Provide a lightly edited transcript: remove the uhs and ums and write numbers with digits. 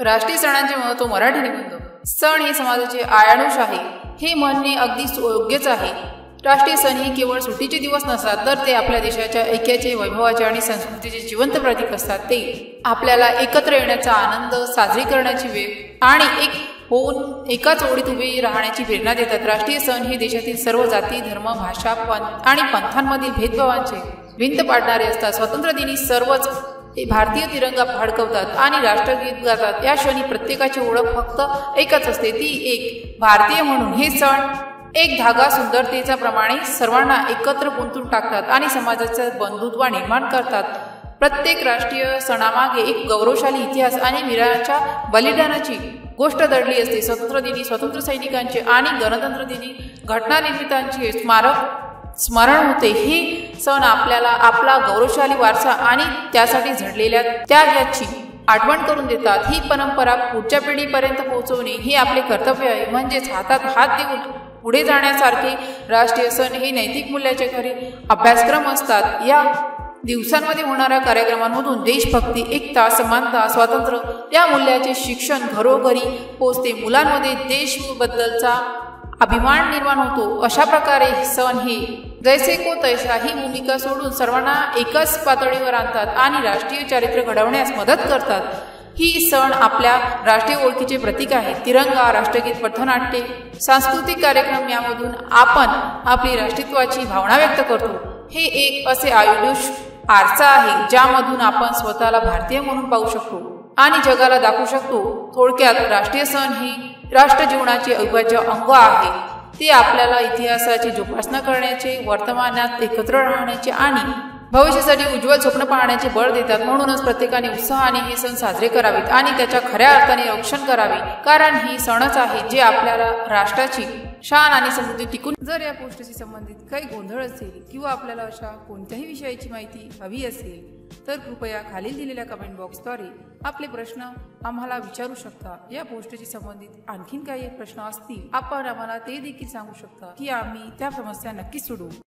राष्ट्रीय सणांचे महत्त्व मराठी निबंध। सण हे समाजाचे आयानुष आहे हे म्हणणे अगदी योग्यच आहे। राष्ट्रीय सण हे केवळ सुट्टीचे दिवस नसतात, तर ते आपल्या देशाच्या ऐक्याचे, वैभवाचे आणि संस्कृतीचे जिवंत प्रतीक असतात। ते आपल्याला एकत्र येण्याचा आनंद, साजरी करण्याची वेळ आणि एक होऊन एकाच ओळीत उभे राहण्याची प्रेरणा देतात। राष्ट्रीय सण हे देशातील सर्व जाती, धर्म, भाषा आणि पंथांमधील भेदभावांचे भिंत पाडणारे असतात। स्वातंत्र्य दिनी सर्वच भारतीय तिरंगा फडकवतात आणि राष्ट्रगीत गातात। या क्षणी प्रत्येकाची ओळख फक्त एकच असते, ती एक भारतीय म्हणून। हे सण एक धागा सुंदरतेचा प्रमाणे सर्वांना एकत्र गुंतून टाकतात आणि समाजाचा बंधुत्व निर्माण करतात। प्रत्येक राष्ट्रीय सणामागे एक गौरवशाली इतिहास आणि वीरांच्या बलिदानाची गोष्ट दडली असते। स्वातंत्र्य दिनी स्वातंत्र्य सैनिकांचे आणि गणतंत्र दिनी घटना निर्मितांचे स्मरण होते। हे सण आपल्याला आपला गौरवशाली वारसा आणि त्यासाठी झडलेल्या त्यागाची आठवण करून देतात। ही परंपरा पुढच्या पिढीपर्यंत पोहोचवणे हे आपले कर्तव्य आहे। म्हणजेच हातात हात देऊन पुढे जाण्यासारखे राष्ट्रीय सण हे नैतिक मूल्याचे खरे अभ्यासक्रम असतात। या दिवसांमध्ये होणाऱ्या कार्यक्रमांमधून देशभक्ती, एकता, समानता, स्वातंत्र्य या मूल्याचे शिक्षण घरोघरी पोहोचते। मुलांमध्ये देशाबद्दलचा अभिमान निर्माण होतो। अशा प्रकारे सण हे जैसे को तैसा ही भूमिका सोडून सर्वांना एकाच पातळीवर आणतात आणि राष्ट्रीय चारित्र्य घडवण्यास मदत करतात। ही सण आपल्या राष्ट्रीय ओळखीचे प्रतीक आहे। तिरंगा, राष्ट्रगीत, पथनाट्ये, सांस्कृतिक कार्यक्रम यामधून आपण आपली राष्ट्रीयत्वाची भावना व्यक्त करतो। हे एक असे आयुष आरसा आहे ज्यामधून आपण स्वतःला भारतीय म्हणून पाहू शकतो आणि जगाला दाखवू शकतो। थोडक्यात राष्ट्रीय सण हे राष्ट्र जीवनाचे अविभाज्य अंग आहे। ते आपल्याला इतिहासाची जोपासना करण्याचे, वर्तमानात एकत्र राहण्याचे आणि भविष्यासाठी उज्ज्वल स्वप्न पाहण्याचे बळ देतात। म्हणूनच प्रत्येकाने उत्साहाने हे सण साजरे करावेत आणि त्याच्या खऱ्या अर्थाने रक्षण करावे, कारण ही सणच आहे जे आपल्याला राष्ट्राची शान आणि समृद्धी टिकून। जर या पोस्टशी संबंधित काही गोंधळ असेल किंवा आपल्याला अशा कोणत्याही विषयाची माहिती हवी असेल तर कृपया खालील दिलेल्या कमेंट बॉक्सद्वारे आपले प्रश्न आम्हाला विचारू शकता। या पोस्टशी संबंधित आणखीन काही प्रश्न असतील आपण आम्हाला ते देखील सांगू शकता की आम्ही त्या समस्या नक्कीच सोडवू।